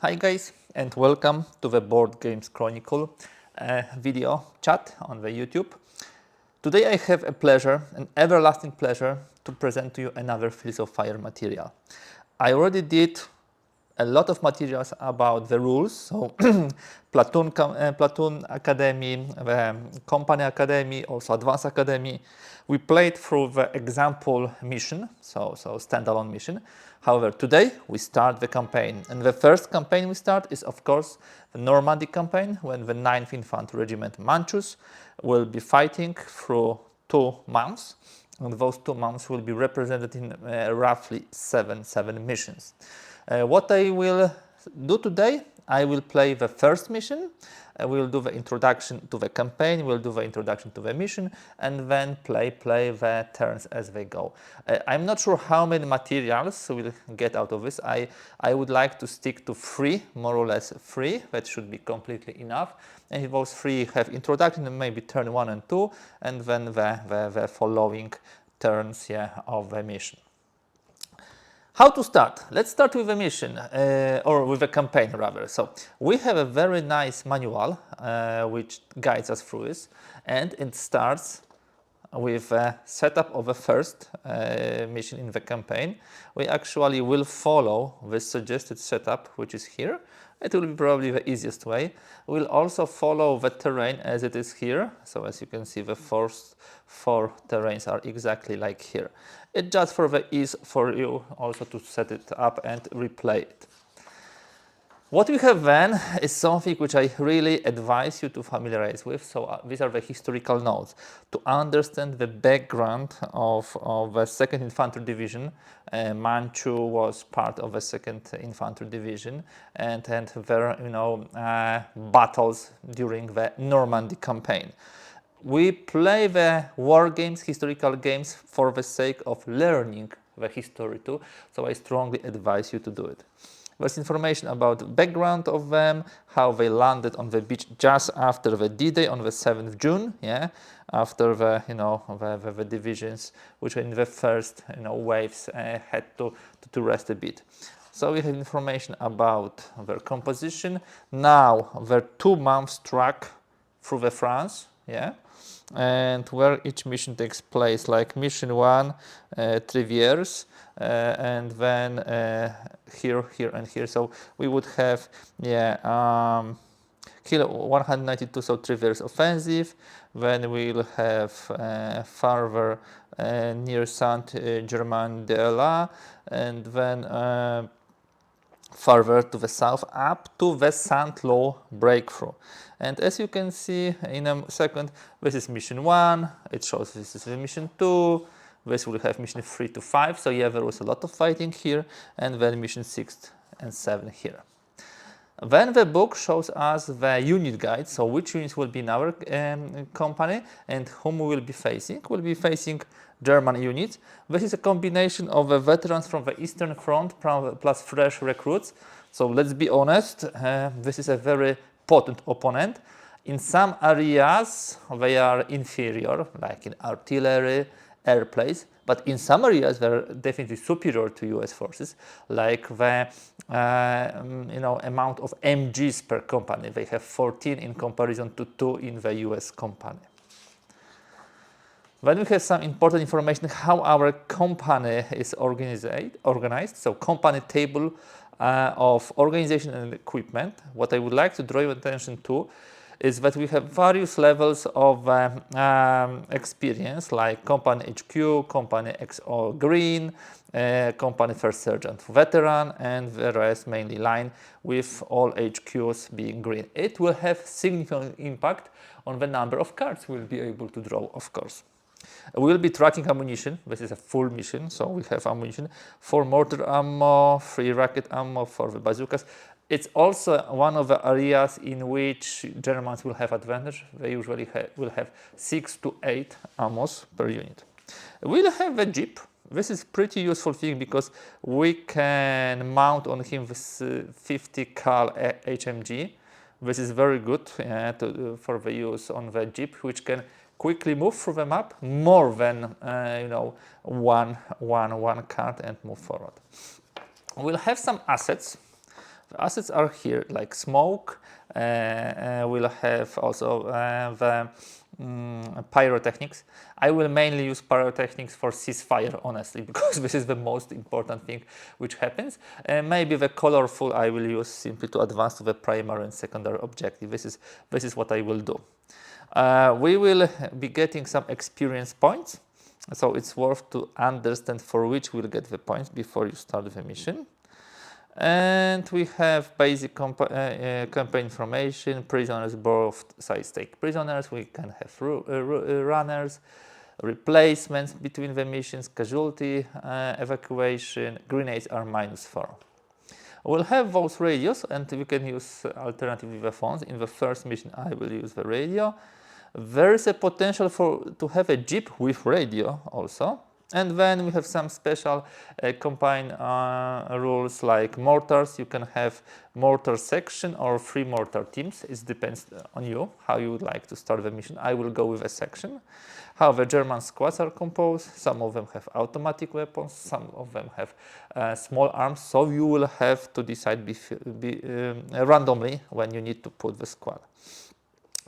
Hi guys, and welcome to the Board Games Chronicle video chat on the YouTube. Today I have a pleasure, an everlasting pleasure, to present to you another Fields of Fire material. I already did a lot of materials about the rules, so Platoon Academy, the Company Academy, also Advanced Academy. We played through the example mission, so standalone mission. However, today we start the campaign, and the first campaign we start is, of course, the Normandy campaign, when the 9th Infantry Regiment Manchus will be fighting through 2 months, and those 2 months will be represented in roughly seven missions. What I will do today, I will play the first mission, we will do the introduction to the campaign, we'll do the introduction to the mission, and then play the turns as they go. I'm not sure how many materials we'll get out of this. I would like to stick to 3, more or less 3, that should be completely enough. And those 3 have introduction and maybe turn 1 and 2, and then the following turns of the mission. How to start? Let's start with a mission, or with a campaign rather. So we have a very nice manual which guides us through this, and it starts with a setup of the first mission in the campaign. We actually will follow the suggested setup, which is here. It will be probably the easiest way. We'll also follow the terrain as it is here. So as you can see, the first 4 terrains are exactly like here. It's just for the ease for you also to set it up and replay it. What we have then is something which I really advise you to familiarize with. So these are the historical notes. To understand the background of the 2nd Infantry Division, Manchu was part of the 2nd Infantry Division, and their battles during the Normandy campaign. We play the war games, historical games, for the sake of learning the history too, so I strongly advise you to do it. There's information about the background of them, how they landed on the beach just after the D-Day on the 7th June, after the the divisions which were in the first waves had to rest a bit. So we have information about their composition. Now their 2 months track through the France, and where each mission takes place, like mission 1, Triviers, and then here and here. So we would have Kilo 192, so Triviers offensive. Then we'll have farther near Saint-Germain-de-Laye, and then further to the south up to the Saint-Lô breakthrough. And as you can see in a second, this is mission 1, it shows this is mission 2, this will have mission 3 to 5, so there was a lot of fighting here, and then mission 6 and 7 here. Then the book shows us the unit guide, so which units will be in our company and whom we will be facing. We'll be facing German units. This is a combination of veterans from the Eastern Front plus fresh recruits. So let's be honest, this is a very potent opponent. In some areas they are inferior, like in artillery, airplanes, but in some areas they're definitely superior to US forces, like the amount of MGs per company. They have 14 in comparison to 2 in the US company. Then we have some important information how our company is organized. So company table of organization and equipment. What I would like to draw your attention to is that we have various levels of experience, like Company HQ, Company XO Green, Company First Sergeant Veteran, and the rest mainly line, with all HQs being green. It will have significant impact on the number of cards we'll be able to draw, of course. We'll be tracking ammunition. This is a full mission, so we have ammunition for mortar ammo, 3 rocket ammo for the bazookas. It's also one of the areas in which Germans will have advantage. They usually will have 6 to 8 ammos per unit. We'll have a jeep. This is pretty useful thing because we can mount on him this 50 cal HMG. This is very good for the use on the jeep, which can quickly move through the map more than one card and move forward. We'll have some assets. The assets are here, like smoke. We'll have also the pyrotechnics. I will mainly use pyrotechnics for ceasefire, honestly, because this is the most important thing which happens. Maybe the colorful I will use simply to advance to the primary and secondary objective. This is what I will do. We will be getting some experience points, so it's worth to understand for which we'll get the points before you start the mission. And we have basic campaign information, prisoners, both sides take prisoners, we can have runners, replacements between the missions, casualty, evacuation, grenades are -4. We'll have those radios and we can use alternatively the phones. In the first mission I will use the radio. There is a potential to have a jeep with radio also. And then we have some special combined rules like mortars. You can have mortar section or 3 mortar teams. It depends on you, how you would like to start the mission. I will go with a section. How the German squads are composed. Some of them have automatic weapons, some of them have small arms. So you will have to decide randomly when you need to put the squad.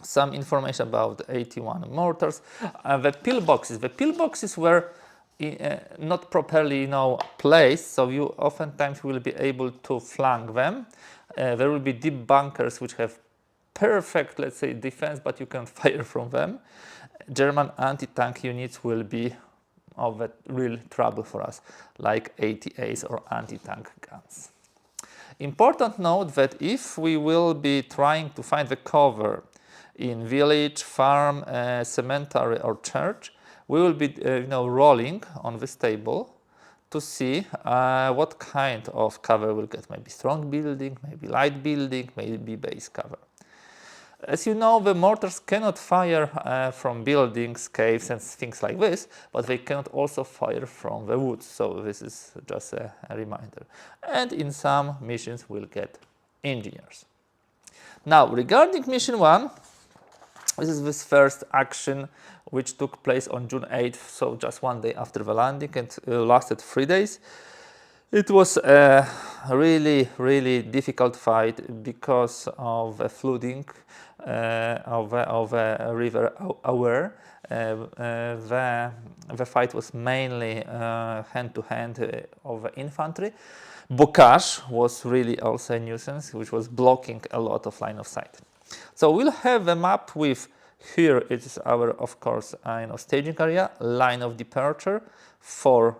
Some information about the 81 mortars. The pillboxes. The pillboxes were not properly placed, so you oftentimes will be able to flank them. There will be deep bunkers which have perfect, let's say, defense, but you can fire from them. German anti-tank units will be of real trouble for us, like ATAs or anti-tank guns. Important note that if we will be trying to find the cover in village, farm, cemetery or church, we will be rolling on this table to see what kind of cover we'll get. Maybe strong building, maybe light building, maybe base cover. As you know, the mortars cannot fire from buildings, caves and things like this, but they cannot also fire from the woods. So this is just a reminder. And in some missions we'll get engineers. Now, regarding mission 1, this is this first action which took place on June 8th, so just 1 day after the landing, and lasted 3 days. It was a really difficult fight because of the flooding of the river Awer. The fight was mainly hand-to-hand of infantry. Bocage was really also a nuisance, which was blocking a lot of line of sight. So we'll have a map with, here it is our, of course, staging area, line of departure, 4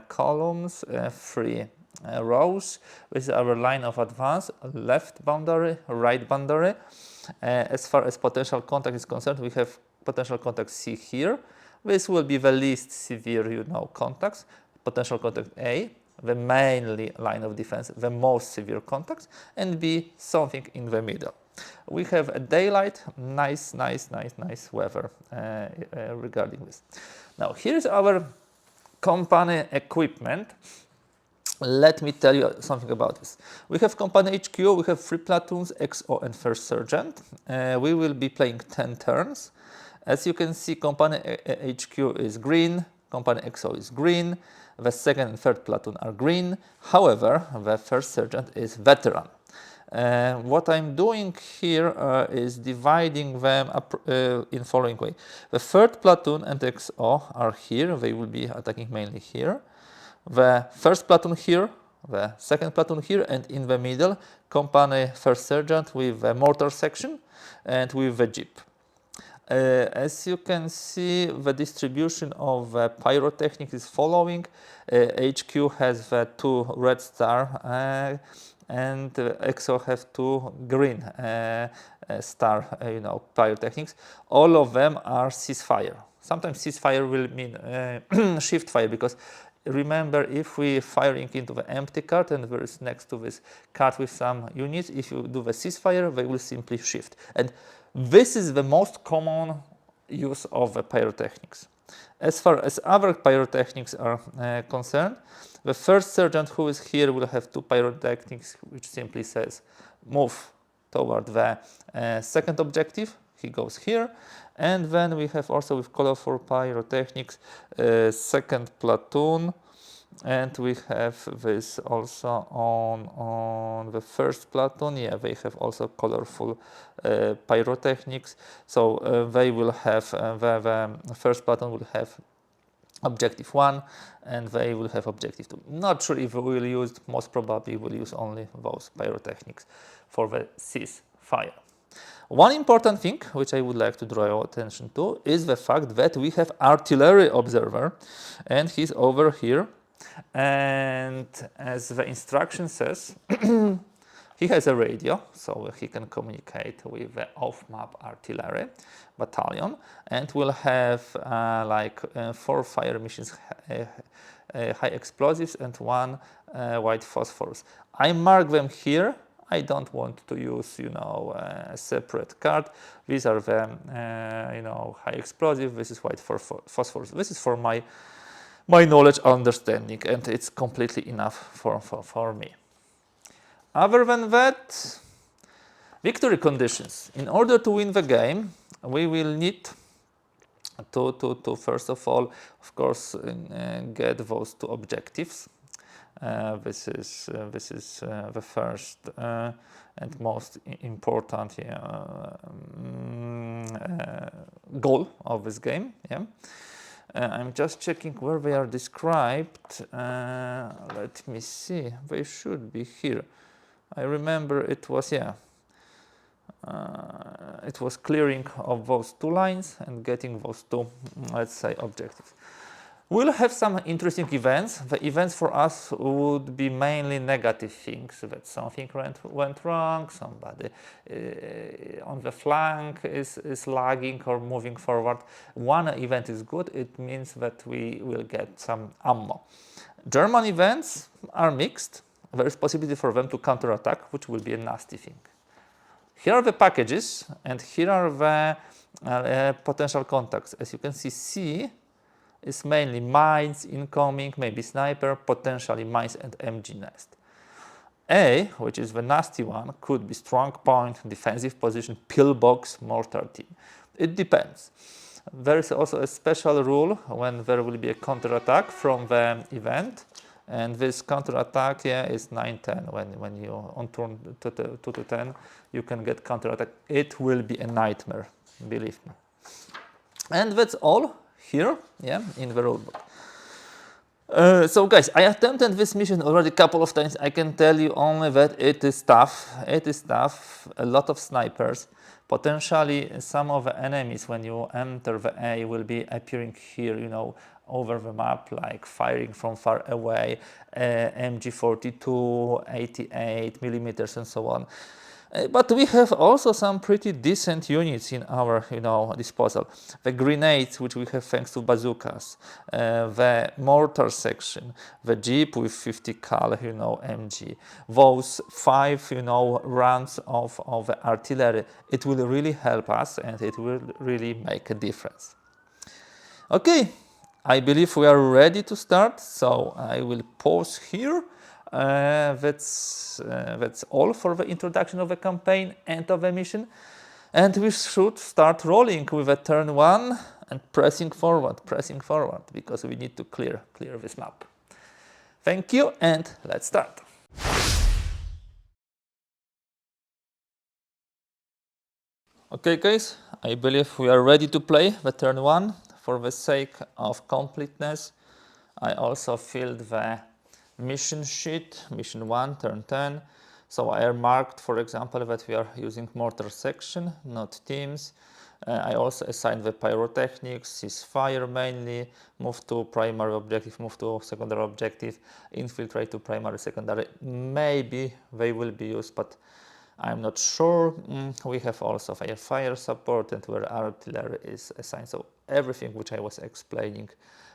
columns, 3 rows. This is our line of advance, left boundary, right boundary. As far as potential contact is concerned, we have potential contact C here. This will be the least severe, contacts. Potential contact A, the mainly line of defense, the most severe contacts, and B, something in the middle. We have a daylight, nice weather regarding this. Now, here's our company equipment. Let me tell you something about this. We have company HQ, we have 3 platoons, XO and first sergeant. We will be playing 10 turns. As you can see, company HQ is green, company XO is green, the second and third platoon are green. However, the first sergeant is veteran. What I'm doing here is dividing them up in following way. The third platoon and XO are here, they will be attacking mainly here. The first platoon here, the second platoon here, and in the middle, company first sergeant with the mortar section and with the jeep. As you can see, the distribution of pyrotechnics is following. HQ has the 2 red star and XO have 2 green star, pyrotechnics. All of them are ceasefire. Sometimes ceasefire will mean shift fire, because remember, if we firing into the empty cart and there is next to this cart with some units, if you do the ceasefire, they will simply shift. And this is the most common use of the pyrotechnics. As far as other pyrotechnics are concerned, the first sergeant who is here will have 2 pyrotechnics, which simply says move toward the second objective. He goes here. And then we have also with colorful pyrotechnics second platoon And we have this also on the first platoon. Yeah, they have also colorful pyrotechnics. So they will have, the first platoon will have objective 1 and they will have objective 2. Not sure if we will use, most probably we'll use only those pyrotechnics for the ceasefire. One important thing which I would like to draw your attention to is the fact that we have artillery observer and he's over here, and as the instruction says he has a radio, so he can communicate with the off-map artillery battalion, and will have 4 fire missions, high explosives and 1 white phosphorus. I mark them here. I don't want to use, a separate card. These are the, high explosive. This is white phosphorus. This is for my knowledge, understanding, and it's completely enough for me. Other than that, victory conditions. In order to win the game, we will need to first of all, of course, get those 2 objectives. This is the first and most important goal of this game. Yeah. I'm just checking where they are described. Let me see. They should be here. I remember it was, it was clearing of those 2 lines and getting those 2, let's say, objectives. We'll have some interesting events. The events for us would be mainly negative things, that something went wrong, somebody on the flank is lagging or moving forward. One event is good, it means that we will get some ammo. German events are mixed. There is possibility for them to counterattack, which will be a nasty thing. Here are the packages, and here are the potential contacts. As you can see, C is mainly mines, incoming, maybe sniper, potentially mines and MG nest. A, which is the nasty one, could be strong point, defensive position, pillbox, mortar team. It depends. There is also a special rule when there will be a counterattack from the event. And this counterattack is 9-10. When you on turn 2 to 10, you can get counterattack. It will be a nightmare, believe me. And that's all here, in the rulebook. So guys, I attempted this mission already a couple of times. I can tell you only that it is tough. It is tough. A lot of snipers. Potentially some of the enemies when you enter the A will be appearing here, over the map, like firing from far away, MG42, 88 millimeters and so on. But we have also some pretty decent units in our disposal. The grenades, which we have thanks to bazookas, the mortar section, the jeep with 50 cal MG, those 5 rounds of the artillery. It will really help us and it will really make a difference. Okay, I believe we are ready to start, so I will pause here. That's all for the introduction of the campaign and of the mission, and we should start rolling with a turn 1 and pressing forward, because we need to clear this map. Thank you, and let's start. Okay guys, I believe we are ready to play the turn 1. For the sake of completeness, I also filled the mission sheet, mission 1, turn 10. So I marked, for example, that we are using mortar section, not teams. I also assigned the pyrotechnics, ceasefire mainly, move to primary objective, move to secondary objective, infiltrate to primary, secondary. Maybe they will be used, but I'm not sure. We have also fire support and where artillery is assigned. So everything which I was explaining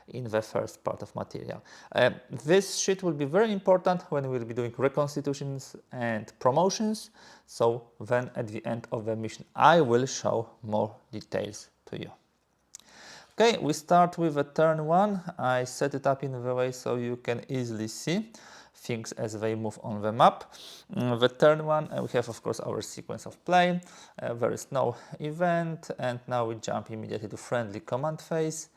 in the first part of material. This sheet will be very important when we will be doing reconstitutions and promotions. So then at the end of the mission, I will show more details to you. Okay, we start with a turn 1. I set it up in the way so you can easily see things as they move on the map. The turn 1, we have of course our sequence of play. There is no event, and now we jump immediately to friendly command phase.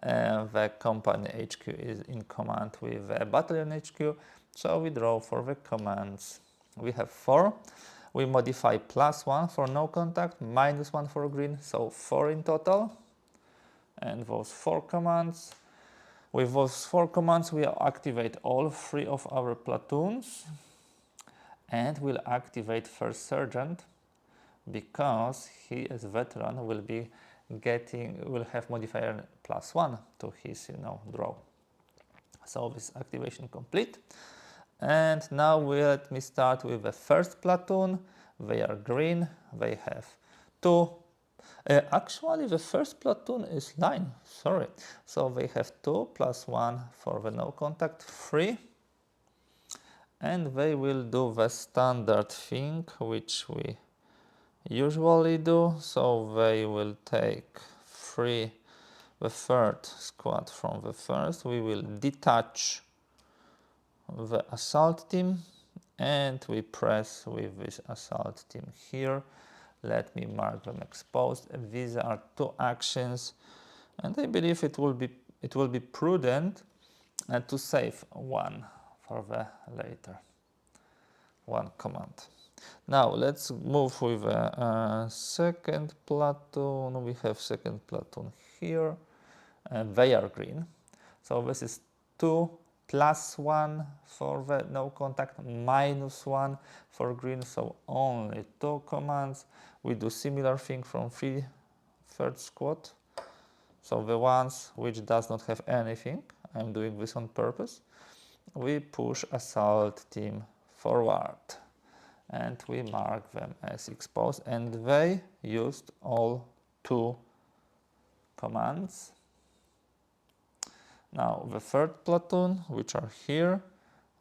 the company HQ is in command with the battalion HQ, so we draw for the commands. We have 4. We modify +1 for no contact, -1 for green, so 4 in total. And those 4 commands. With those 4 commands, we activate all 3 of our platoons, and we'll activate first sergeant because he, as a veteran, will have modifier +1 to his draw. So this activation complete. And now let me start with the first platoon. They are green. They have 2. Actually, the first platoon is 9. Sorry. So they have 2 + 1 for the no contact, 3. And they will do the standard thing which we usually do. So they will take the third squad from the first. We will detach the assault team, and we press with this assault team here. Let me mark them exposed. These are 2 actions, and I believe it will be prudent to save 1 for the later. 1 command. Now let's move with a second platoon. We have second platoon here, and they are green. So this is 2 + 1 for the no contact, -1 for green, so only 2 commands. We do similar thing from third squad. So the ones which does not have anything, I'm doing this on purpose. We push assault team forward, and we mark them as exposed, and they used all 2 commands. Now the third platoon, which are here,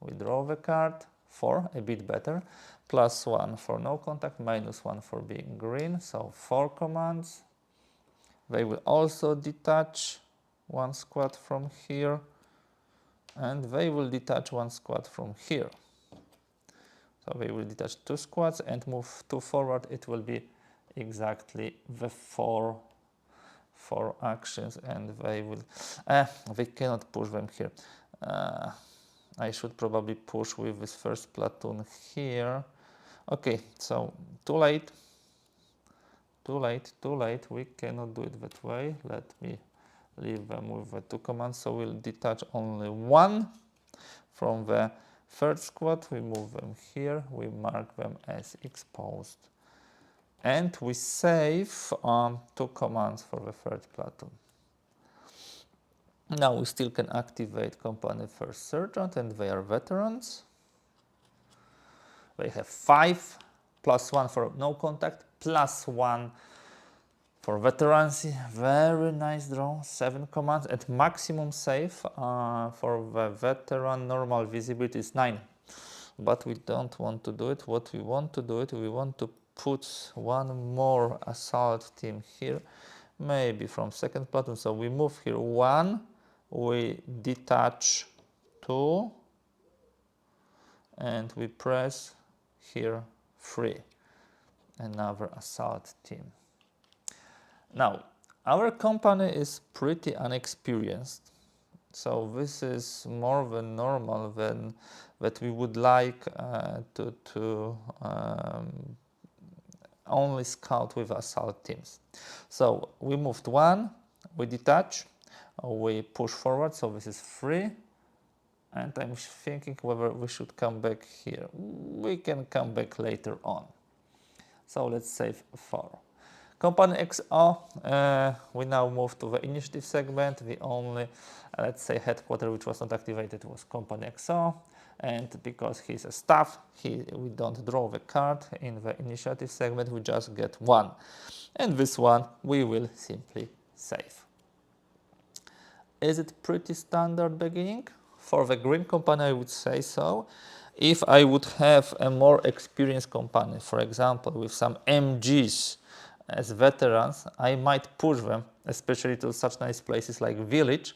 we draw the card, 4, a bit better, +1 for no contact, -1 for being green, so 4 commands. They will also detach 1 squad from here, and they will detach 1 squad from here. So they will detach 2 squads and move 2 forward. It will be exactly the 4 actions, and they cannot push them here. I should probably push with this first platoon here. Okay, so too late. We cannot do it that way. Let me leave them with the 2 commands. So we'll detach only 1 from the third squad. We move them here. We mark them as exposed. And we save 2 commands for the third platoon. Now we still can activate company first sergeant, and they are veterans. They have 5 +1 for no contact, +1 for veterancy. Very nice draw. 7 commands, and maximum save for the veteran normal visibility is 9. But we don't want to do it. What we want to do we want to put 1 more assault team here, maybe from second platoon. So we move here 1, we detach 2, and we press here 3, another assault team. Now our company is pretty unexperienced, so this is more than normal than that we would like to only scout with assault teams. So we moved 1, we detach, we push forward, so this is 3, and I'm thinking whether we should come back here. We can come back later on. So let's save 4. Company XO, we now move to the initiative segment. The only, let's say, headquarter which was not activated was Company XO. And because he's a staff, we don't draw the card in the initiative segment, we just get 1. And this one we will simply save. Is it pretty standard beginning? For the green company, I would say so. If I would have a more experienced company, for example, with some MGs as veterans, I might push them, especially to such nice places like village,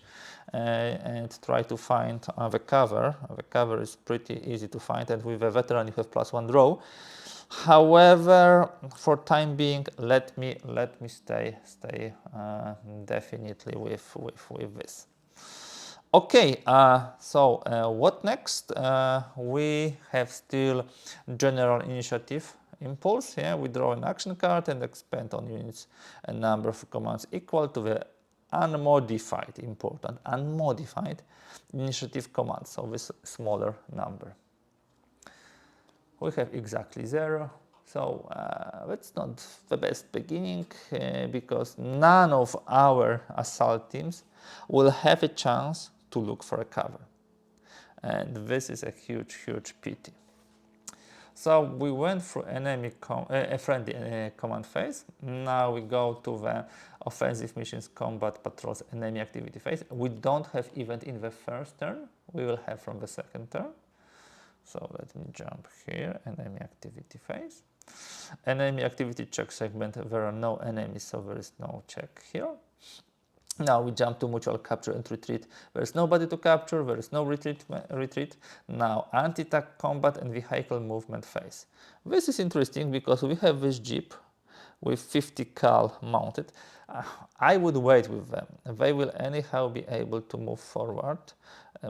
and try to find the cover. The cover is pretty easy to find, and with a veteran you have +1 draw. However, for time being, let me stay definitely with this. Okay, so what next? We have still general initiative impulse. Yeah, we draw an action card and expand on units a number of commands equal to the unmodified, important, unmodified initiative command. So this smaller number. We have exactly 0. So that's not the best beginning because none of our assault teams will have a chance to look for a cover. And this is a huge pity. So we went through enemy friendly command phase. Now we go to the offensive missions, combat, patrols, enemy activity phase. We don't have event in the first turn. We will have from the second turn. So let me jump here, enemy activity phase. Enemy activity check segment, there are no enemies, so there is no check here. Now we jump to mutual capture and retreat. There is nobody to capture, there is no retreat. Now anti-tank combat and vehicle movement phase. This is interesting because we have this jeep with 50 cal mounted. I would wait with them. They will anyhow be able to move forward.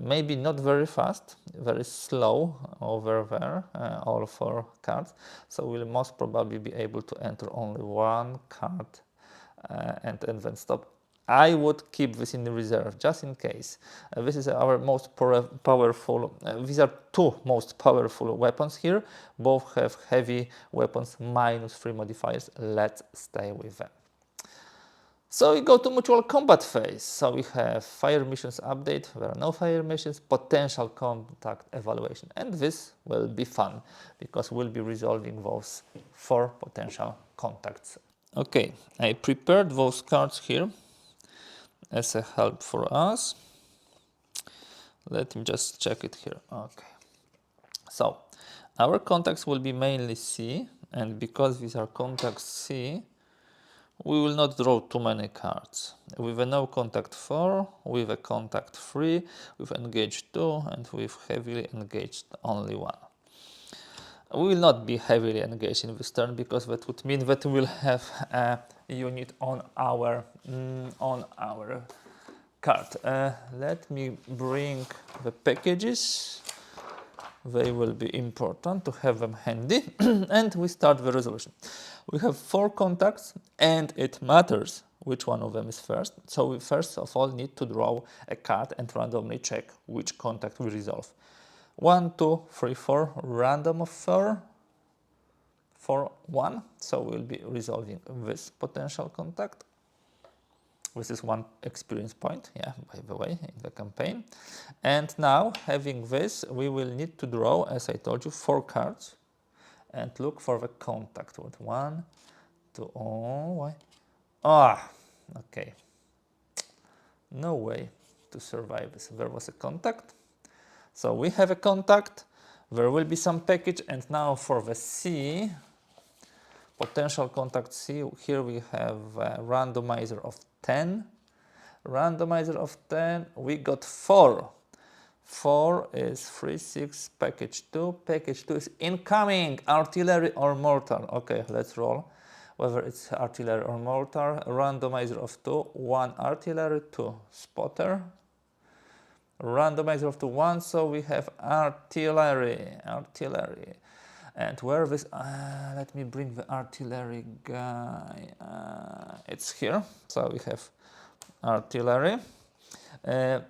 Maybe not very fast, very slow over there, all 4 cards. So we'll most probably be able to enter only 1 card and then stop. I would keep this in the reserve just in case. This is our most powerful, these are 2 most powerful weapons here. Both have heavy weapons, -3 modifiers. Let's stay with them. So we go to mutual combat phase. So we have fire missions update, there are no fire missions, potential contact evaluation. And this will be fun because we'll be resolving those 4 potential contacts. Okay, I prepared those cards here as a help for us. Let me just check it here. Okay. So our contacts will be mainly C, and because these are contacts C, we will not draw too many cards. With a no contact 4, with a contact 3, with engaged 2, and with heavily engaged only 1. We will not be heavily engaged in this turn because that would mean that we will have a unit on our card. Let me bring the packages. They will be important to have them handy. And we start the resolution. We have 4 contacts and it matters which one of them is first. So we first of all need to draw a card and randomly check which contact we resolve. 1, 2, 3, 4, random of 4, 1. So we'll be resolving this potential contact. This is 1 experience point, yeah, by the way, in the campaign. And now, having this, we will need to draw, as I told you, 4 cards and look for the contact with 1, 2, oh, why? Ah, okay. No way to survive this. There was a contact. So we have a contact, there will be some package, and now for the C, potential contact C, here we have a randomizer of 10. Randomizer of 10, we got 4. 4 is 3, 6, package 2. Package 2 is incoming, artillery or mortar. Okay, let's roll. Whether it's artillery or mortar. Randomizer of 2, 1 artillery, 2 spotter. Randomizer of 2, 1, so we have artillery. And where this, let me bring the artillery guy, it's here, so we have artillery.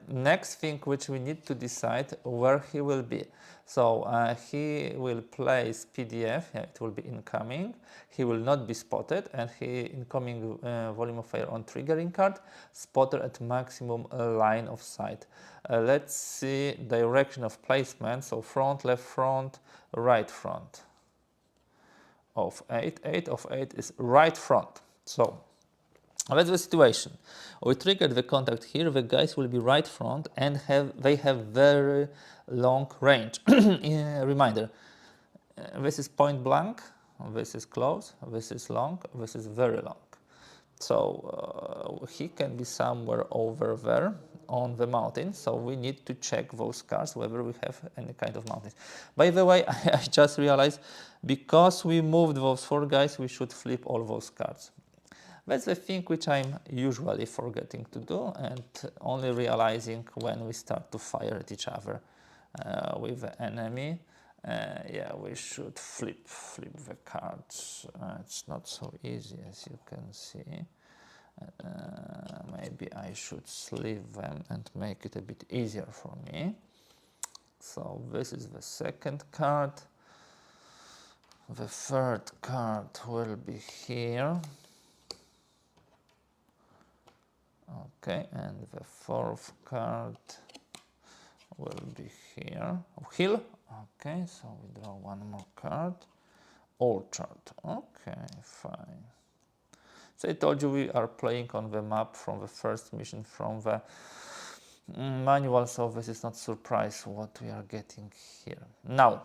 Next thing which we need to decide where he will be. So he will place PDF, yeah, it will be incoming, he will not be spotted, and he incoming volume of fire on triggering card, spotter at maximum line of sight. Let's see direction of placement, so front, left front, right front of 8. 8 of 8 is right front. So that's the situation. We triggered the contact here, the guys will be right front and they have very long range. Reminder, this is point blank, this is close, this is long, this is very long. So he can be somewhere over there on the mountain, so we need to check those cards whether we have any kind of mountains. By the way, I just realized because we moved those 4 guys, we should flip all those cards. That's the thing which I'm usually forgetting to do and only realizing when we start to fire at each other with the enemy. Yeah, we should flip the cards. It's not so easy as you can see. Maybe I should sleeve them and make it a bit easier for me. So this is the second card. The third card will be here. Okay, and the fourth card will be here. Hill. Okay, so we draw one more card. Orchard. Okay, fine. So I told you we are playing on the map from the first mission from the manual, so this is not surprise what we are getting here. Now,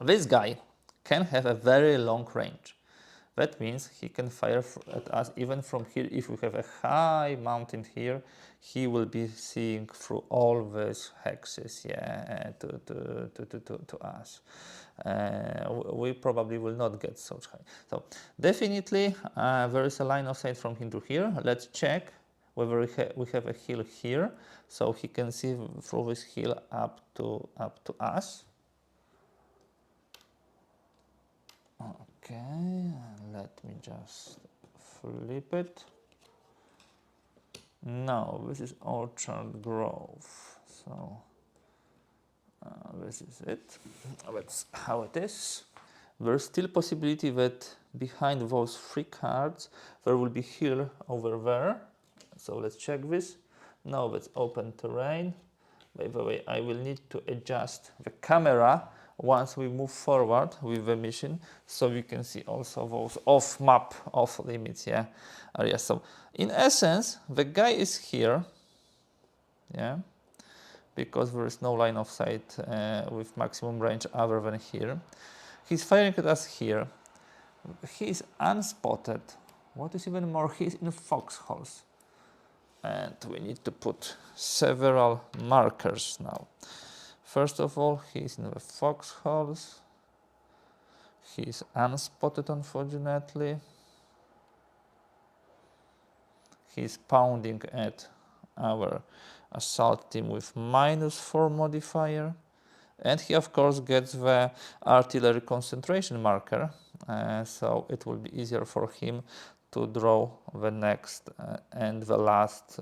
this guy can have a very long range. That means he can fire at us even from here. If we have a high mountain here, he will be seeing through all these hexes, yeah, to us. We probably will not get so high. So definitely there is a line of sight from him to here. Let's check whether we have a hill here, so he can see through this hill up to us. Okay, let me just flip it. No, this is Orchard Grove, so this is it. That's how it is. There's still possibility that behind those 3 cards there will be hill over there. So let's check this. No, that's open terrain. By the way, I will need to adjust the camera once we move forward with the mission, so we can see also those off-map, off-limits, yeah, areas. So in essence, the guy is here, yeah, because there is no line of sight with maximum range other than here. He's firing at us here. He is unspotted. What is even more, he is in foxholes. And we need to put several markers now. First of all, he is in the foxholes. He is unspotted, unfortunately. He is pounding at our assault team with -4 modifier. And he, of course, gets the artillery concentration marker. So it will be easier for him to draw the next and the last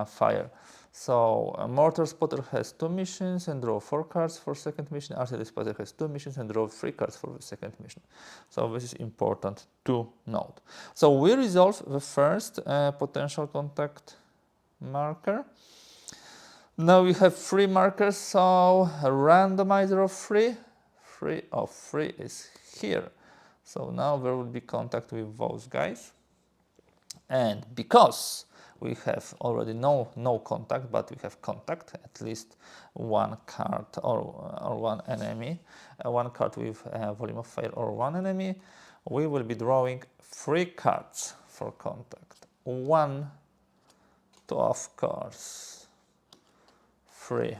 fire. So Mortar Spotter has 2 missions and draw 4 cards for second mission. Artillery Spotter has 2 missions and draw 3 cards for the second mission. So this is important to note. So we resolve the first potential contact marker. Now we have 3 markers, so a randomizer of 3. 3 of 3 is here. So now there will be contact with those guys. And because we have already no contact, but we have contact, at least 1 card or 1 enemy, 1 card with volume of fire or 1 enemy, we will be drawing 3 cards for contact. 1 to, of course, 3,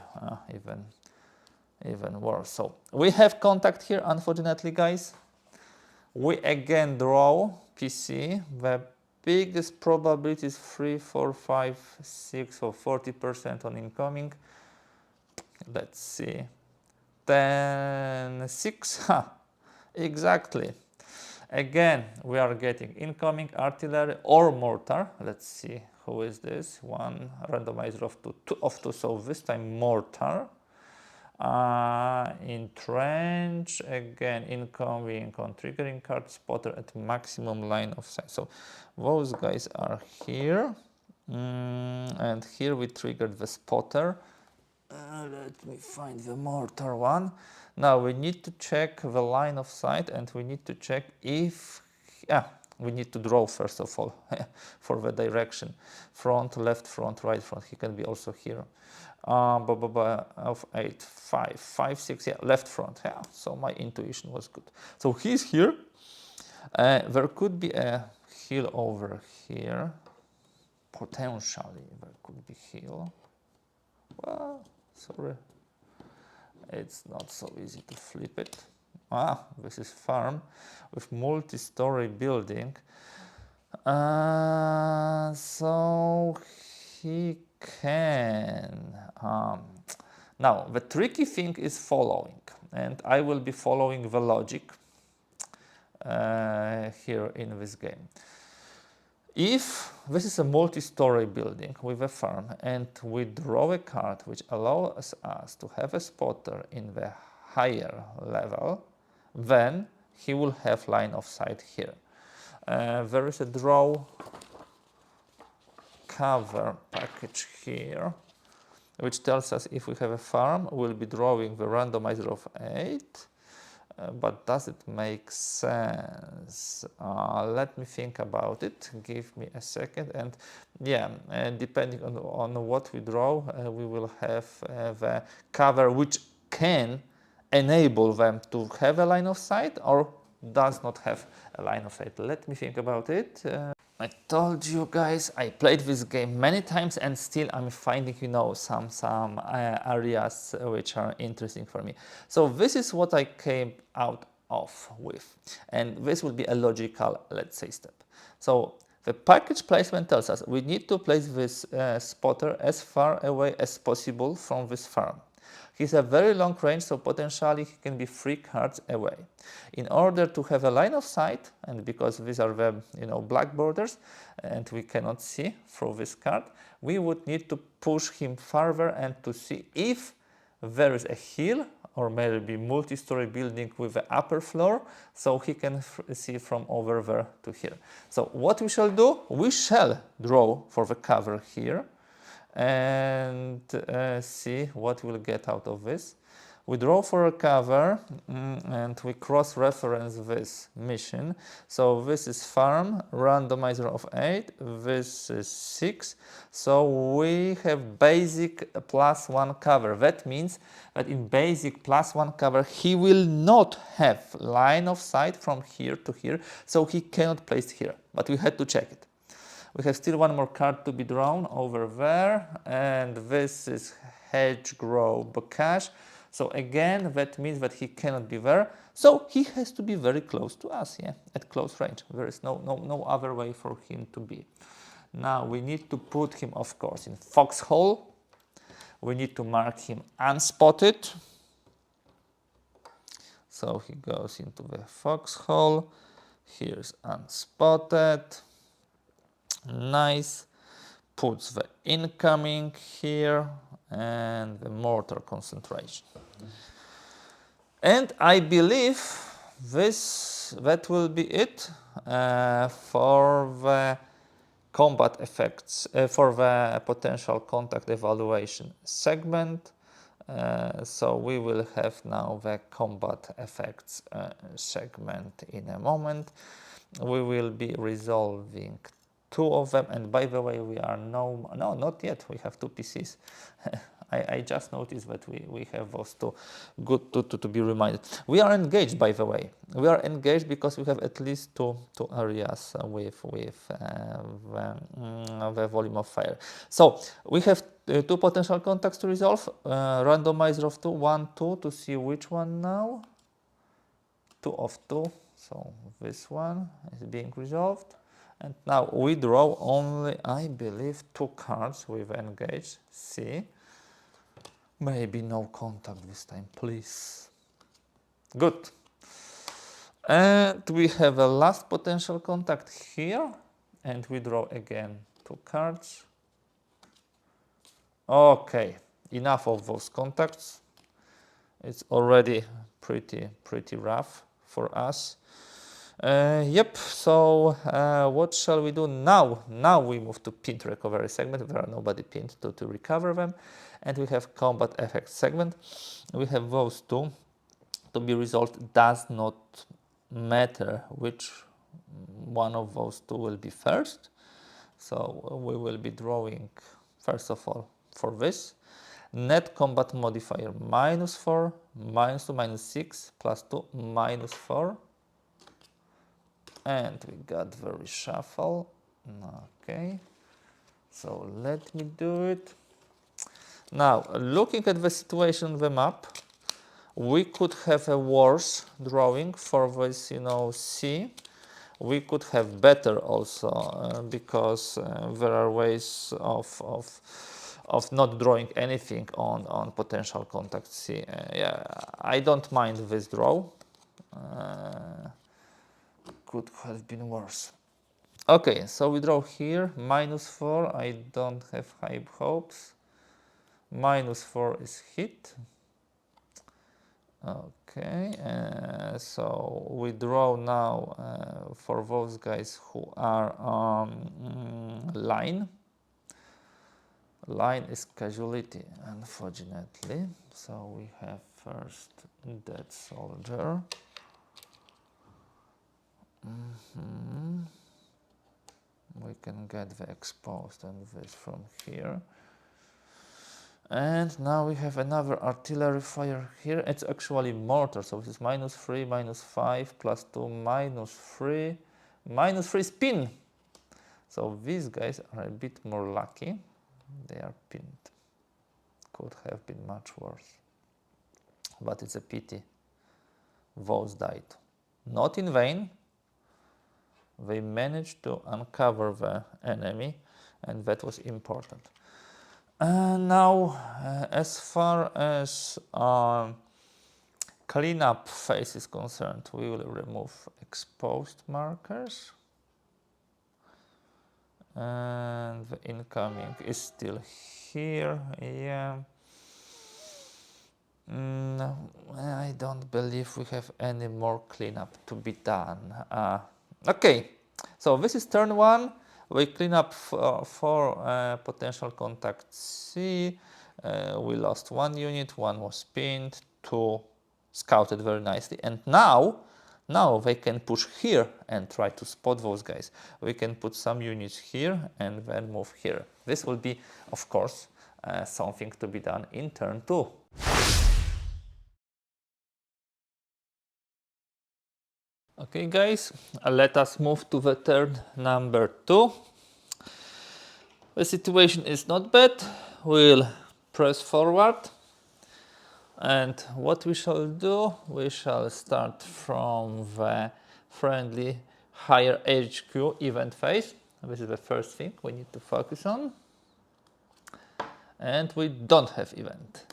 even worse. So we have contact here, unfortunately, guys. We again draw PC. The biggest probability is 3, 4, 5, 6 or 40% on incoming. Let's see. 10, 6. Exactly. Again, we are getting incoming artillery or mortar. Let's see who is this. 1 randomizer of 2, so this time mortar. In trench, again incoming on triggering card, spotter at maximum line of sight. So those guys are here, and here we triggered the spotter. Let me find the mortar one. Now we need to check the line of sight, and we need to check if we need to draw first of all for the direction, front, left, front, right, front. He can be also here. Of 8, 5, 5, 6, yeah, left front, yeah, so my intuition was good. So he's here. There could be a hill over here, potentially there could be hill. Well, sorry, it's not so easy to flip it. This is farm with multi-story building. So he can. Now, the tricky thing is following, and I will be following the logic here in this game. If this is a multi-story building with a farm and we draw a card which allows us to have a spotter in the higher level, then he will have line of sight here. There is a draw cover package here which tells us if we have a farm, we'll be drawing the randomizer of 8. But does it make sense? Let me think about it. Give me a second. And yeah, depending on what we draw, we will have the cover which can enable them to have a line of sight or does not have a line of sight. Let me think about it. I told you guys I played this game many times and still I'm finding, some areas which are interesting for me. So this is what I came out of with, and this will be a logical, let's say, step. So the package placement tells us we need to place this spotter as far away as possible from this farm. He's a very long range, so potentially he can be 3 cards away. In order to have a line of sight, and because these are the black borders and we cannot see through this card, we would need to push him further and to see if there is a hill or maybe multi-story building with the upper floor, so he can see from over there to here. So what we shall do? We shall draw for the cover here and see what we'll get out of this. We draw for a cover and we cross-reference this mission. So this is farm, randomizer of 8, this is 6. So we have basic +1 cover. That means that in basic +1 cover, he will not have line of sight from here to here, so he cannot place here. But we had to check it. We have still one more card to be drawn over there, and this is hedge grow bocash. So again, that means that he cannot be there. So he has to be very close to us, at close range. There is no other way for him to be. Now we need to put him, of course, in foxhole. We need to mark him unspotted. So he goes into the foxhole. Here's unspotted. Nice. Puts the incoming here and the mortar concentration. And I believe that will be it for the combat effects, for the potential contact evaluation segment. So we will have now the combat effects segment in a moment. We will be resolving 2 of them, and by the way, we are no, not yet. We have 2 PCs. I just noticed that we have those 2. Good to be reminded. We are engaged, by the way. We are engaged because we have at least two areas with the volume of fire. So we have 2 potential contacts to resolve. Randomizer of 2, 1, 2 to see which one now. 2 of 2. So this one is being resolved. And now we draw only, I believe, 2 cards with engaged. See? Maybe no contact this time, please. Good. And we have a last potential contact here. And we draw again 2 cards. Okay, enough of those contacts. It's already pretty rough for us. Yep, so what shall we do now? Now we move to pinned recovery segment. There are nobody pinned to recover them. And we have combat effect segment. We have those 2 to be resolved. Does not matter which one of those 2 will be first. So we will be drawing, first of all, for this. Net combat modifier -4, -2, -6, +2, -4. And we got the reshuffle. Okay. So let me do it. Now, looking at the situation on the map, we could have a worse drawing for this, C. We could have better also because there are ways of not drawing anything on potential contact C. Yeah, I don't mind this draw. Could have been worse. Okay, so we draw here -4. I don't have high hopes. -4 is hit. Okay, so we draw now for those guys who are line. Line is casualty, unfortunately. So we have first dead soldier. We can get the exposed and this from here. And now we have another artillery fire here. It's actually mortar, so this is -3, -5, +2, -3, -3 spin. So these guys are a bit more lucky. They are pinned. Could have been much worse. But it's a pity. Those died. Not in vain. They managed to uncover the enemy, and that was important. Now, as far as cleanup phase is concerned, we will remove exposed markers. And the incoming is still here, yeah. No, I don't believe we have any more cleanup to be done. Okay, so this is turn 1. We clean up for potential contact C. We lost 1 unit, 1 was pinned, 2 scouted very nicely. And now they can push here and try to spot those guys. We can put some units here and then move here. This will be, of course, something to be done in turn 2. Okay guys, let us move to the turn number 2. The situation is not bad. We'll press forward. And what we shall do, we shall start from the friendly higher HQ event phase. This is the first thing we need to focus on. And we don't have event.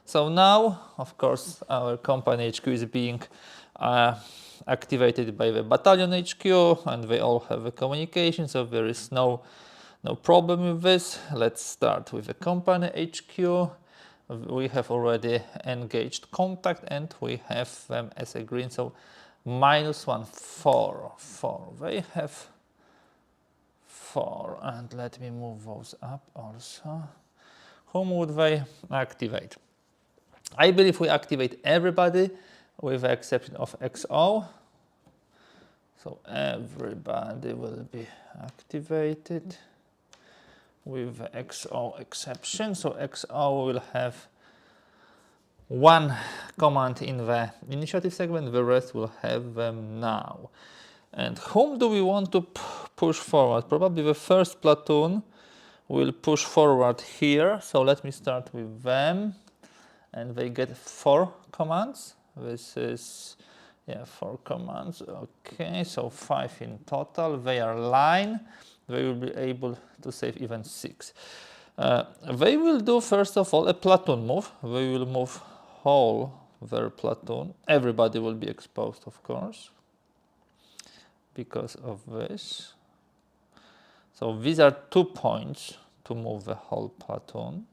So now, of course, our company HQ is being activated by the battalion HQ, and they all have a communication, so there is no problem with this. Let's start with the company HQ. We have already engaged contact and we have them as a green, so -1, 4, 4. They have 4, and let me move those up also. Whom would they activate? I believe we activate everybody with the exception of XO. So everybody will be activated with the XO exception. So XO will have 1 command in the initiative segment, the rest will have them now. And whom do we want to push forward? Probably the first platoon will push forward here. So let me start with them. And they get 4 commands. This is, 4 commands. Okay, so 5 in total. They are line. They will be able to save even 6. They will do, first of all, a platoon move. They will move whole their platoon. Everybody will be exposed, of course, because of this. So these are 2 points to move the whole platoon.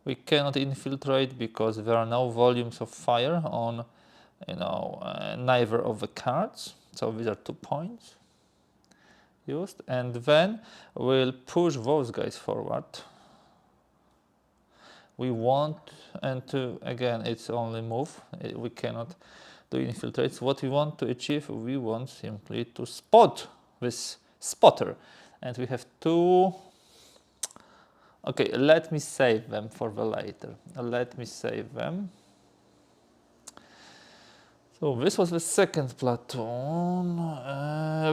We cannot infiltrate because there are no volumes of fire on, neither of the cards. So these are 2 points used, and then we'll push those guys forward. We want, and again, it's only move. We cannot do infiltrates. What we want to achieve, we want simply to spot this spotter, and we have 2. Okay, let me save them for the later. Let me save them. So this was the second platoon.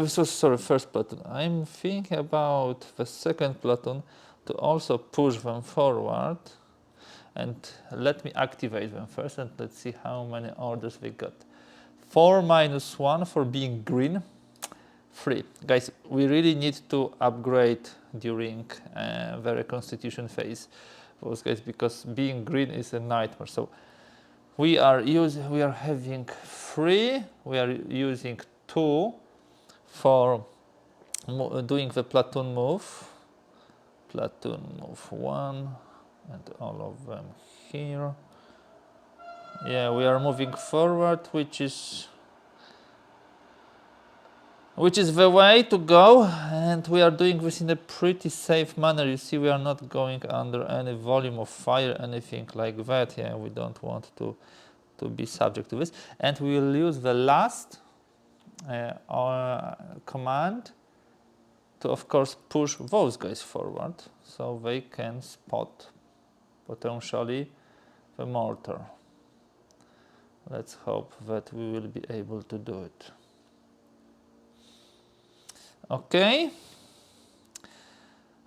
This was, sorry, first platoon. I'm thinking about the second platoon to also push them forward. And let me activate them first and let's see how many orders we got. 4 minus 1 for being green. 3. Guys, we really need to upgrade during the reconstitution phase. Those guys, because being green is a nightmare. So we are having 3, we are using 2 for doing the platoon move. Platoon move 1 and all of them here. Yeah, we are moving forward, which is the way to go, and we are doing this in a pretty safe manner. You see, we are not going under any volume of fire, anything like that. Yeah, we don't want to be subject to this. And we will use the last command to, of course, push those guys forward so they can spot potentially the mortar. Let's hope that we will be able to do it. Okay.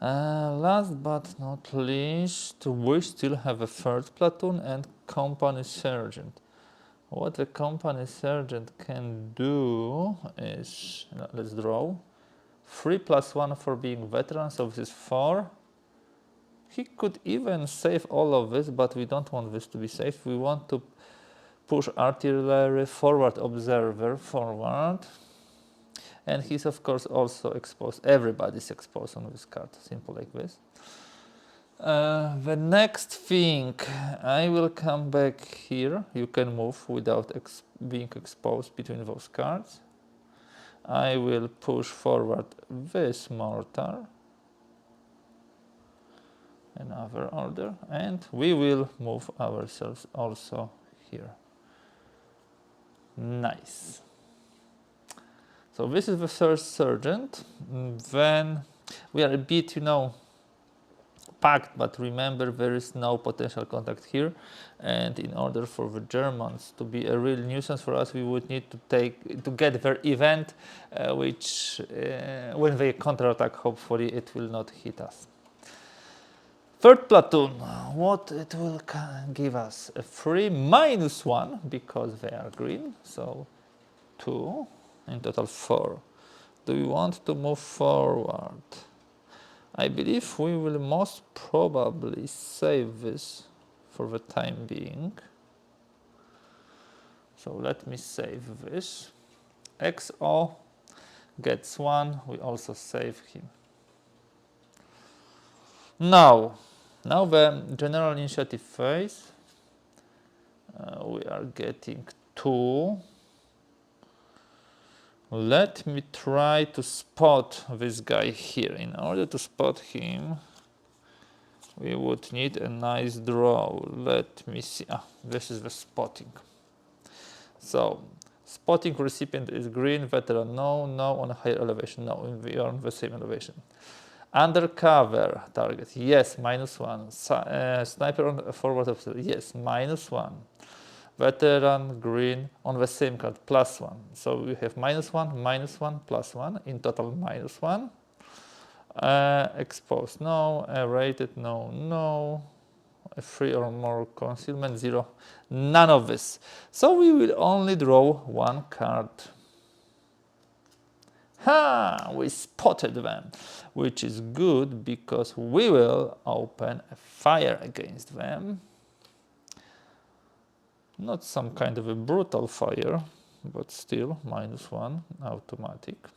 Last but not least, we still have a third platoon and company sergeant. What the company sergeant can do is, let's draw. 3 plus 1 for being veteran, so this is 4. He could even save all of this, but we don't want this to be safe. We want to push artillery forward, observer forward. And he's of course also exposed. Everybody's exposed on this card, simple like this. The next thing, I will come back here. You can move without being exposed between those cards. I will push forward this mortar. Another order. And we will move ourselves also here. Nice. So this is the first sergeant. Then we are a bit, packed, but remember there is no potential contact here. And in order for the Germans to be a real nuisance for us, we would need to get their event, which when they counterattack, hopefully it will not hit us. Third platoon, what it will give us? A 3 minus 1 because they are green, so 2. In total 4. Do we want to move forward? I believe we will most probably save this for the time being. So let me save this. XO gets 1, we also save him. Now the general initiative phase. We are getting 2. Let me try to spot this guy here. In order to spot him, we would need a nice draw. Let me see. This is the spotting. So, spotting recipient is green, veteran no, on a higher elevation, no, we are on the same elevation. Undercover target, yes, -1. Sniper on forward observer, yes, -1. Veteran green on the same card, +1. So we have -1, -1, +1, in total -1. Exposed, no. Rated, no. A 3 or more concealment, 0. None of this. So we will only draw 1 card. We spotted them, which is good because we will open a fire against them. Not some kind of a brutal fire, but still -1 automatic.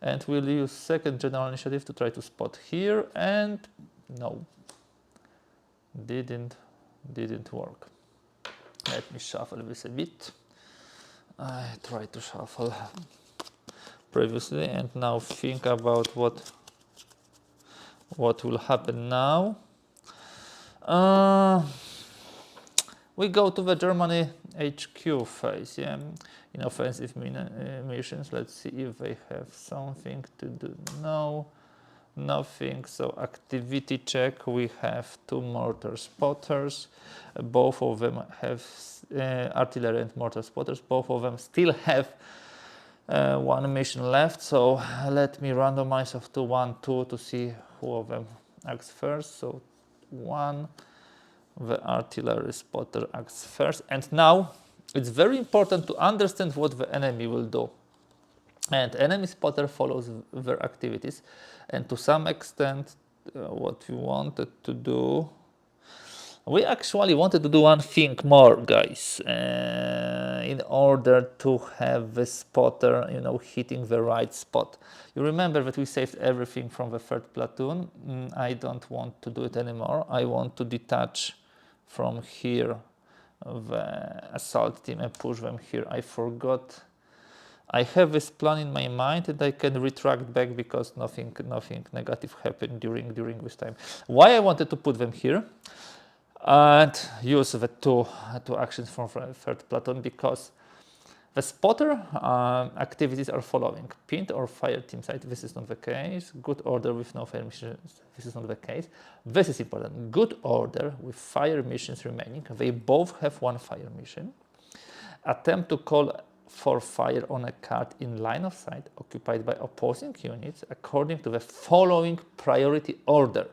And we'll use second general initiative to try to spot here, and no, didn't work. Let me shuffle this a bit. I tried to shuffle previously, and now think about what will happen now. We go to the Germany HQ phase, yeah, in offensive missions. Let's see if they have something to do. No, nothing. So activity check. We have 2 mortar spotters. Both of them have artillery and mortar spotters. Both of them still have one mission left, so let me randomize of 2, 1, 2 to see who of them acts first. So 1, the artillery spotter acts first, and now it's very important to understand what the enemy will do. And enemy spotter follows their activities, and to some extent what we wanted to do, we actually wanted to do one thing more, guys, in order to have the spotter, hitting the right spot. You remember that we saved everything from the third platoon. I don't want to do it anymore. I want to detach from here the assault team and push them here. I forgot. I have this plan in my mind and I can retract back because nothing negative happened during this time. Why I wanted to put them here and use the two actions from third platoon, because the spotter activities are following: pinned or fire team site. This is not the case. Good order with no fire missions. This is not the case. This is important. Good order with fire missions remaining. They both have one fire mission. Attempt to call for fire on a card in line of sight occupied by opposing units according to the following priority order.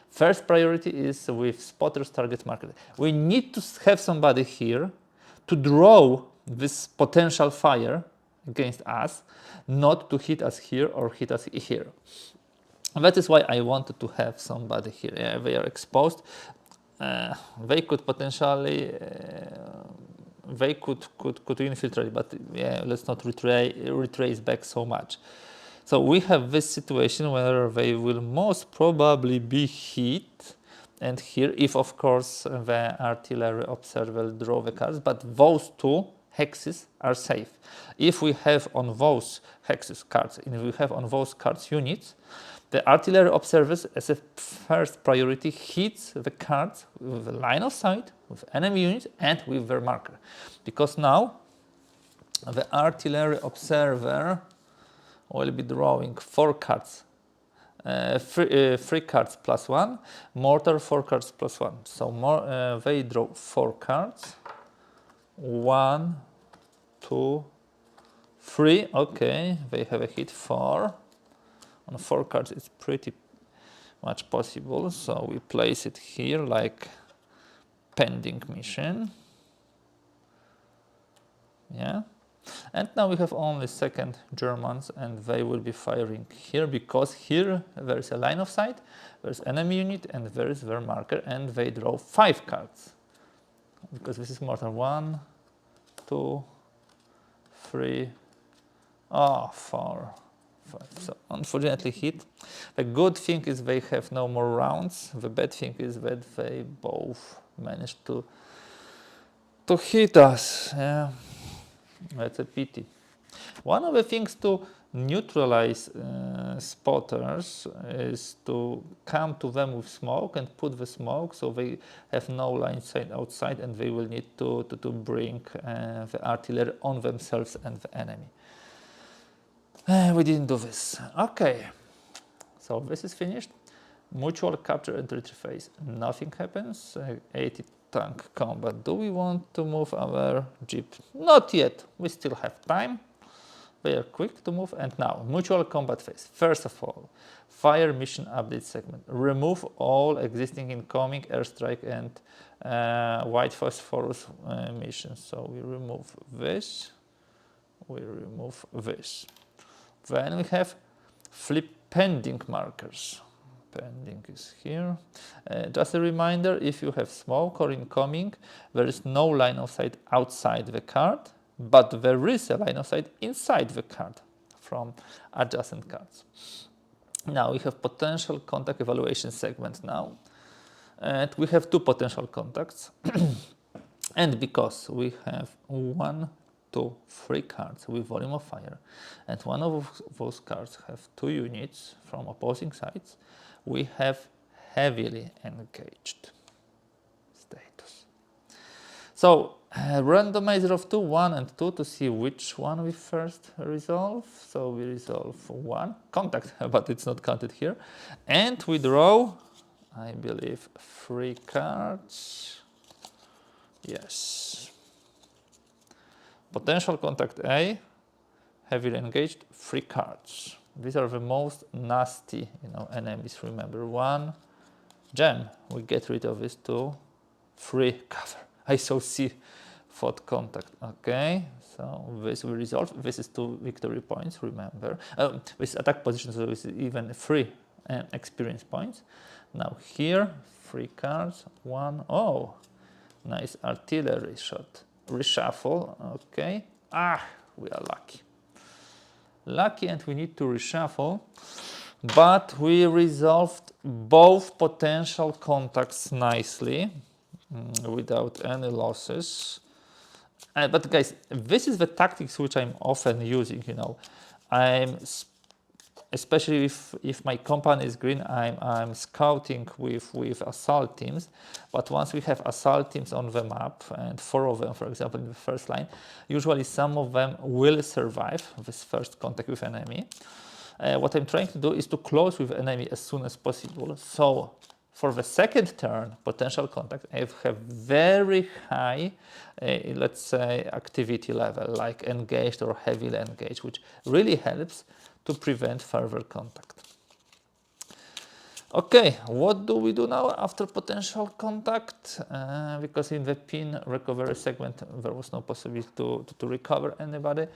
First priority is with spotters target marker. We need to have somebody here to draw this potential fire against us, not to hit us here or hit us here. That is why I wanted to have somebody here. Yeah, they are exposed. They could potentially they could infiltrate, but yeah, let's not retrace back so much. So we have this situation where they will most probably be hit, and here, if of course the artillery observer draw the cards, but those two hexes are safe. If we have on those hexes cards, and if we have on those cards units, the artillery observers as a first priority hits the cards with the line of sight, with enemy units, and with their marker. Because now the artillery observer will be drawing 4 cards, 3 cards plus 1, mortar 4 cards plus 1. So they draw 4 cards, 1, 2, 3, okay, they have a hit 4. On 4 cards it's pretty much possible, so we place it here like pending mission. Yeah, and now we have only second Germans, and they will be firing here because here there is a line of sight, there's enemy unit, and there is their marker, and they draw 5 cards because this is mortar 1, 2, 3, 4. So unfortunately hit. The good thing is they have no more rounds. The bad thing is that they both managed to hit us. Yeah, that's a pity. One of the things to neutralize spotters is to come to them with smoke and put the smoke so they have no line sight outside, and they will need to bring the artillery on themselves and the enemy. We didn't do this. Okay, so this is finished. Mutual capture and retreat phase. Nothing happens. 80 tank combat. Do we want to move our jeep? Not yet. We still have time. They are quick to move. And now, mutual combat phase. First of all, fire mission update segment. Remove all existing incoming airstrike and white phosphorus missions. So we remove this. We remove this. Then we have flip pending markers. Pending is here. Just a reminder, if you have smoke or incoming, there is no line of sight outside the card, but there is a line of sight inside the card from adjacent cards. Now we have potential contact evaluation segment now. And we have 2 potential contacts. And because we have 1, 2, 3 cards with volume of fire, and one of those cards have 2 units from opposing sides, we have heavily engaged status. So randomizer of 2, 1 and 2 to see which one we first resolve. So we resolve 1 contact, but it's not counted here, and we draw, I believe, 3 cards. Yes. Potential contact A, heavily engaged, 3 cards. These are the most nasty, enemies. Remember, 1 gem. We get rid of this 2, 3 cover. I saw C, thought contact. Okay, so this will resolve. This is 2 victory points. Remember, this attack position, so this is even 3 experience points. Now here, 3 cards. 1. Oh, nice artillery shot. Reshuffle. Okay. We are lucky. Lucky, and we need to reshuffle, but we resolved both potential contacts nicely without any losses. But guys, this is the tactics which I'm often using. I'm especially if my company is green, I'm scouting with assault teams. But once we have assault teams on the map, and 4 of them, for example, in the first line, usually some of them will survive this first contact with enemy. What I'm trying to do is to close with enemy as soon as possible. So for the second turn, potential contact, I have very high, let's say, activity level, like engaged or heavily engaged, which really helps to prevent further contact. Okay, what do we do now after potential contact? Because in the pin recovery segment there was no possibility to recover anybody.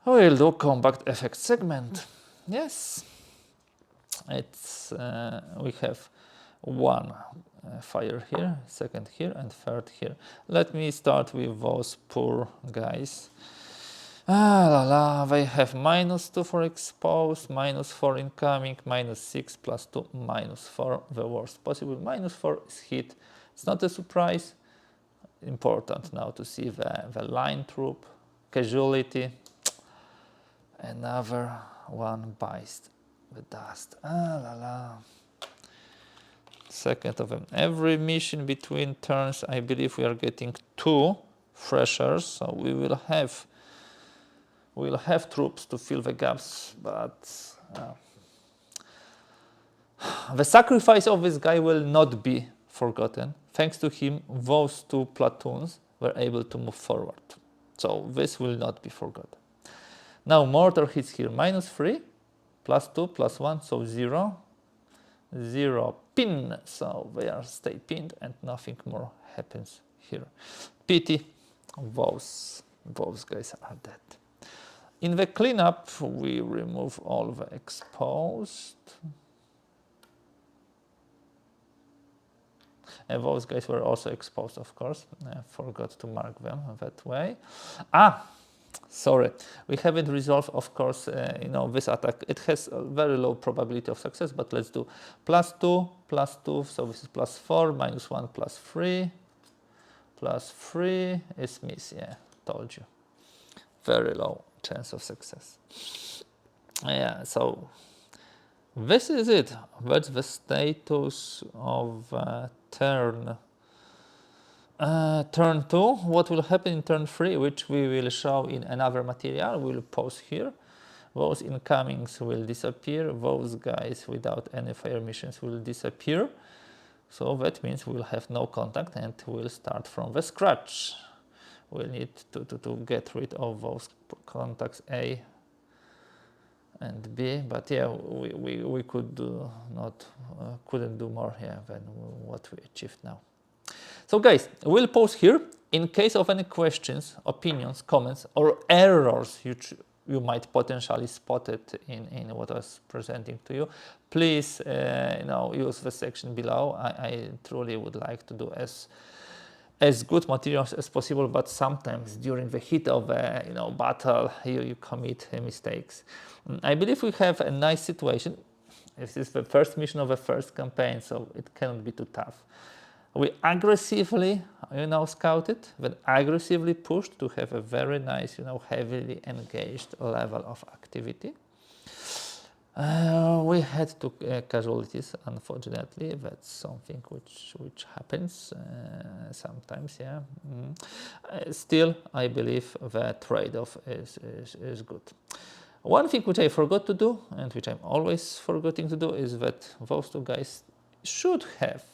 We'll do combat effect segment. Yes, it's we have 1 fire here, 2nd here, and 3rd here. Let me start with those poor guys. They have -2 for exposed, -4 incoming, -6 +2, -4, the worst possible. -4 is hit. It's not a surprise. Important now to see the line troop, casualty. Another one bites the dust. Second of them. Every mission between turns, I believe we are getting 2 freshers, so we'll have troops to fill the gaps, but the sacrifice of this guy will not be forgotten. Thanks to him, those 2 platoons were able to move forward. So this will not be forgotten. Now mortar hits here, -3, +2, +1, so 0. 0 pin, so they are stay pinned and nothing more happens here. Pity, those guys are dead. In the cleanup, we remove all the exposed. And those guys were also exposed, of course. I forgot to mark them that way. Sorry, we haven't resolved, of course, this attack. It has a very low probability of success, but let's do +2, +2, so this is +4, -1, +3. +3 is miss, yeah, told you. Very low chance of success. Yeah, so this is it. That's the status of turn 2. What will happen in turn 3, which we will show in another material, we'll pause here. Those incomings will disappear. Those guys without any fire missions will disappear. So that means we'll have no contact and we'll start from the scratch. We'll need to get rid of those contacts A and B, but yeah, we could couldn't do more than what we achieved now. So guys, we'll pause here. In case of any questions, opinions, comments, or errors you might potentially spot it in what I was presenting to you, please use the section below. I truly would like to do as good materials as possible, but sometimes during the heat of a battle you commit mistakes. I believe we have a nice situation. This is the first mission of the first campaign, so it cannot be too tough. We aggressively scouted, then aggressively pushed to have a very nice heavily engaged level of activity. We had 2 casualties, unfortunately. That's something which happens sometimes, yeah. Still, I believe the trade-off is good. One thing which I forgot to do, and which I'm always forgetting to do, is that those 2 guys should have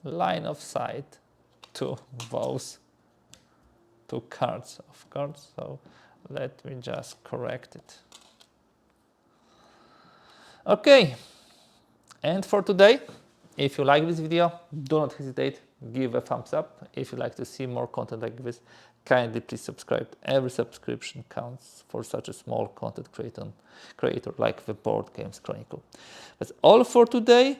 line of sight to those 2 cards of cards. So let me just correct it. Okay, and for today, if you like this video, do not hesitate, give a thumbs up. If you like to see more content like this, kindly please subscribe. Every subscription counts for such a small content creator like the Board Games Chronicle. That's all for today.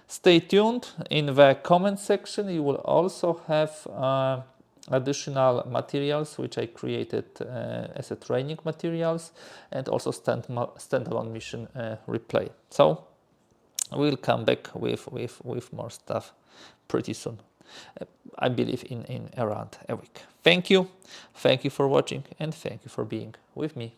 Stay tuned. In the comment section, you will also have additional materials which I created as a training materials, and also standalone mission replay. So we'll come back with more stuff pretty soon. I believe in around a week. Thank you for watching, and thank you for being with me.